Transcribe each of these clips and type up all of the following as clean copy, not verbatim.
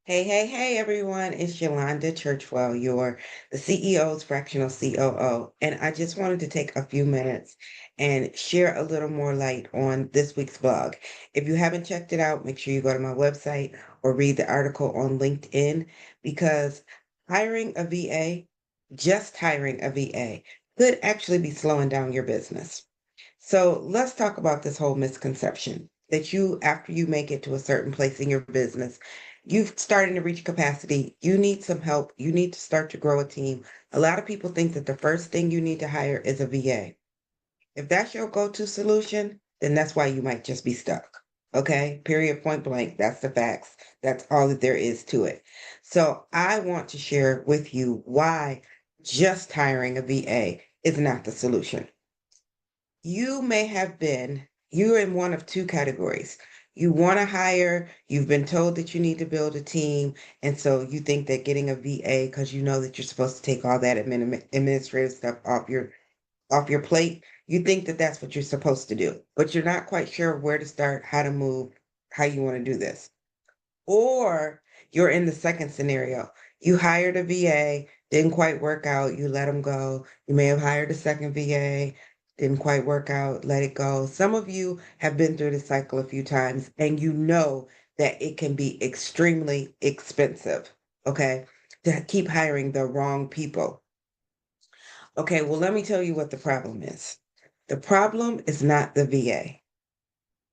Hey, everyone. It's Yolanda Churchwell, the CEO's fractional COO. And I just wanted to take a few minutes and share a little more light on this week's blog. If you haven't checked it out, make sure you go to my website or read the article on LinkedIn because hiring a VA, just hiring a VA, could actually be slowing down your business. So let's talk about this whole misconception that after you make it to a certain place in your business, you've started to reach capacity, you need some help, you need to start to grow a team. A lot of people think that the first thing you need to hire is a VA. If that's your go-to solution, then that's why you might just be stuck. Okay, period, point blank. That's the facts. That's all that there is to it. So I want to share with you why just hiring a VA is not the solution. You're in one of two categories. You want to hire, you've been told that you need to build a team, and so you think that getting a VA, because you know that you're supposed to take all that administrative stuff off your plate, you think that that's what you're supposed to do, but you're not quite sure where to start, how to move, how you want to do this. Or you're in the second scenario. You hired a VA, didn't quite work out, you let them go. You may have hired a second VA, didn't quite work out, let it go. Some of you have been through this cycle a few times and you know that it can be extremely expensive, okay, to keep hiring the wrong people. Okay, well, let me tell you what the problem is. The problem is not the VA.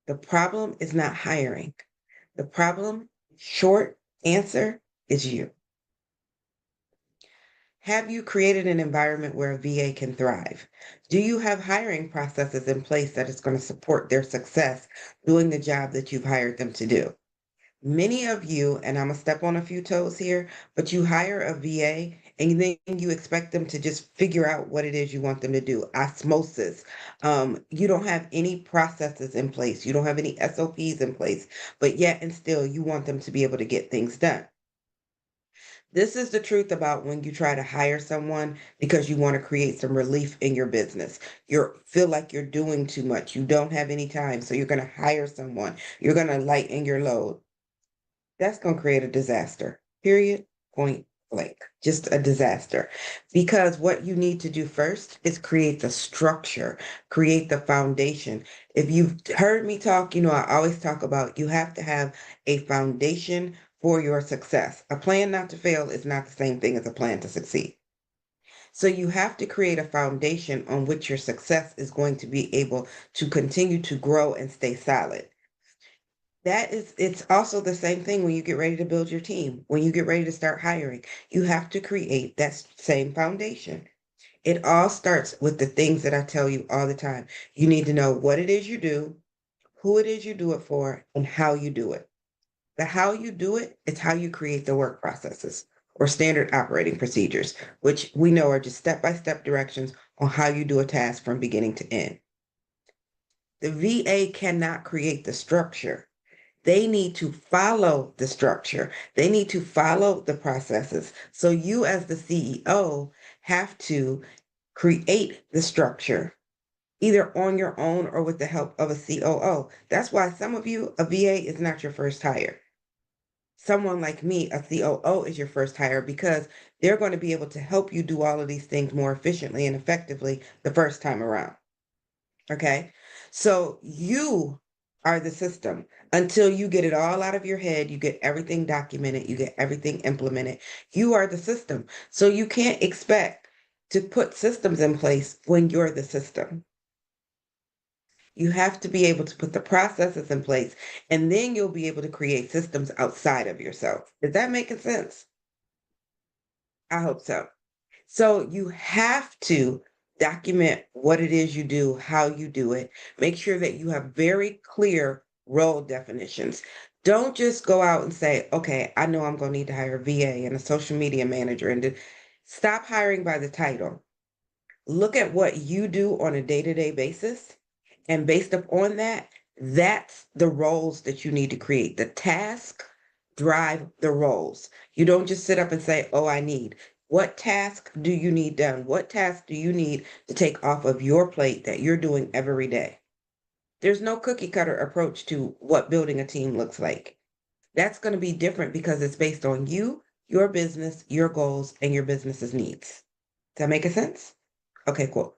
The problem is not hiring. The problem, short answer, is you. Have you created an environment where a VA can thrive? Do you have hiring processes in place that is going to support their success doing the job that you've hired them to do? Many of you, and I'm gonna step on a few toes here, but you hire a VA and then you expect them to just figure out what it is you want them to do. Osmosis. You don't have any processes in place. You don't have any SOPs in place, but yet and still you want them to be able to get things done. This is the truth about when you try to hire someone because you want to create some relief in your business. You feel like you're doing too much. You don't have any time, so you're going to hire someone. You're going to lighten your load. That's going to create a disaster. Period. Point blank. Just a disaster. Because what you need to do first is create the structure, create the foundation. If you've heard me talk, I always talk about you have to have a foundation for your success. A plan not to fail is not the same thing as a plan to succeed. So you have to create a foundation on which your success is going to be able to continue to grow and stay solid. It's also the same thing when you get ready to build your team, when you get ready to start hiring, you have to create that same foundation. It all starts with the things that I tell you all the time. You need to know what it is you do, who it is you do it for, and how you do it. The how you do it is how you create the work processes or standard operating procedures, which we know are just step-by-step directions on how you do a task from beginning to end. The VA cannot create the structure. They need to follow the structure. They need to follow the processes. So you as the CEO have to create the structure either on your own or with the help of a COO. That's why some of you, a VA is not your first hire. Someone like me, a COO is your first hire because they're going to be able to help you do all of these things more efficiently and effectively the first time around. Okay. So you are the system until you get it all out of your head, you get everything documented, you get everything implemented. You are the system. So you can't expect to put systems in place when you're the system. You have to be able to put the processes in place, and then you'll be able to create systems outside of yourself. Is that making sense? I hope so. So you have to document what it is you do, how you do it. Make sure that you have very clear role definitions. Don't just go out and say, okay, I know I'm going to need to hire a VA and a social media manager stop hiring by the title. Look at what you do on a day-to-day basis. And based upon that, that's the roles that you need to create. The task drive the roles. You don't just sit up and say, oh, I need. What task do you need done? What task do you need to take off of your plate that you're doing every day? There's no cookie cutter approach to what building a team looks like. That's going to be different because it's based on you, your business, your goals, and your business's needs. Does that make a sense? Okay, cool.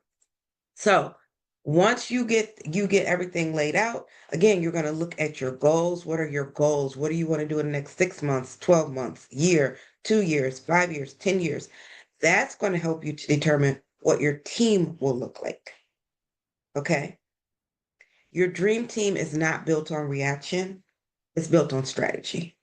So once you get everything laid out, again, you're going to look at your goals. What are your goals? What do you want to do in the next 6 months, 12 months, year, 2 years, 5 years, 10 years? That's going to help you to determine what your team will look like. Okay. Your dream team is not built on reaction, it's built on strategy.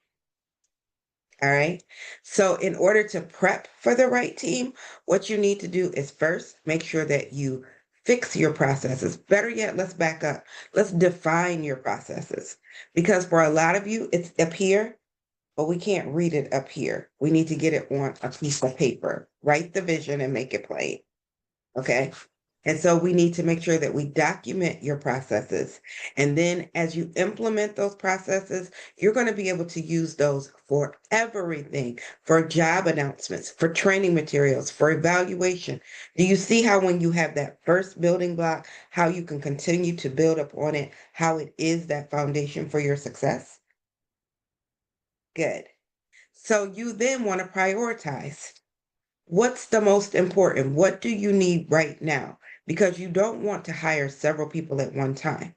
All right. So, in order to prep for the right team, what you need to do is first make sure that you fix your processes. Better yet, let's back up. Let's define your processes because for a lot of you, it's up here, but we can't read it up here. We need to get it on a piece of paper, write the vision and make it plain. Okay. And so we need to make sure that we document your processes. And then as you implement those processes, you're going to be able to use those for everything, for job announcements, for training materials, for evaluation. Do you see how when you have that first building block, how you can continue to build upon it, how it is that foundation for your success? Good. So you then want to prioritize. What's the most important? What do you need right now? Because you don't want to hire several people at one time.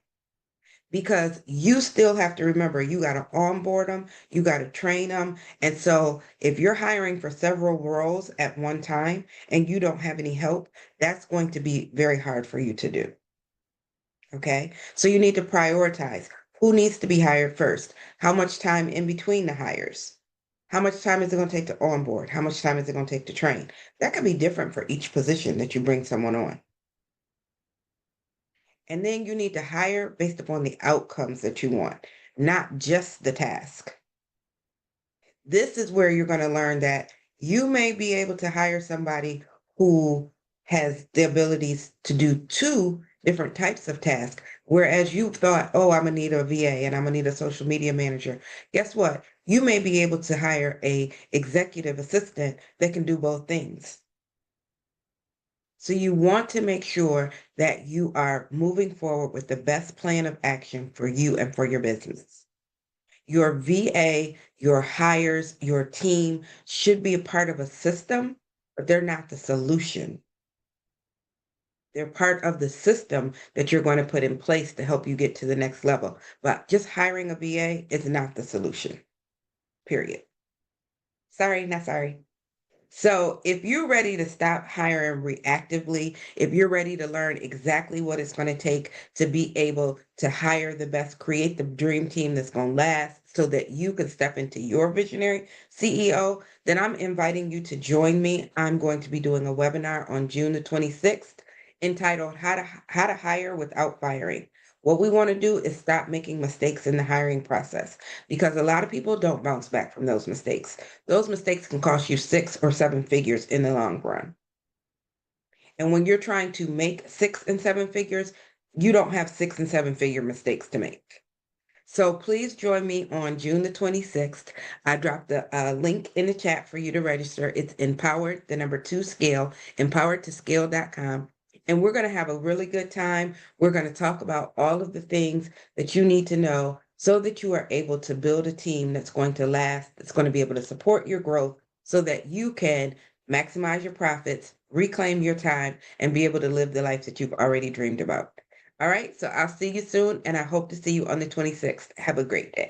Because you still have to remember you got to onboard them, you got to train them. And so if you're hiring for several roles at one time and you don't have any help, that's going to be very hard for you to do. Okay. So you need to prioritize who needs to be hired first, how much time in between the hires. How much time is it going to take to onboard? How much time is it going to take to train? That could be different for each position that you bring someone on. And then you need to hire based upon the outcomes that you want, not just the task. This is where you're going to learn that you may be able to hire somebody who has the abilities to do two different types of tasks. Whereas you thought, oh, I'm gonna need a VA and I'm gonna need a social media manager. Guess what? You may be able to hire a executive assistant that can do both things. So you want to make sure that you are moving forward with the best plan of action for you and for your business. Your VA, your hires, your team should be a part of a system, but they're not the solution. They're part of the system that you're going to put in place to help you get to the next level. But just hiring a VA is not the solution, period. Sorry, not sorry. So if you're ready to stop hiring reactively, if you're ready to learn exactly what it's going to take to be able to hire the best, create the dream team that's going to last so that you can step into your visionary CEO, then I'm inviting you to join me. I'm going to be doing a webinar on June the 26th entitled How to Hire Without Firing. What we want to do is stop making mistakes in the hiring process because a lot of people don't bounce back from those mistakes. Those mistakes can cost you 6 or 7 figures in the long run. And when you're trying to make 6 and 7 figures, you don't have 6 and 7 figure mistakes to make. So please join me on June the 26th. I dropped the link in the chat for you to register. It's empowered, the number 2 scale, empoweredtoscale.com. And we're going to have a really good time. We're going to talk about all of the things that you need to know so that you are able to build a team that's going to last, that's going to be able to support your growth so that you can maximize your profits, reclaim your time, and be able to live the life that you've already dreamed about. All right, so I'll see you soon, and I hope to see you on the 26th. Have a great day.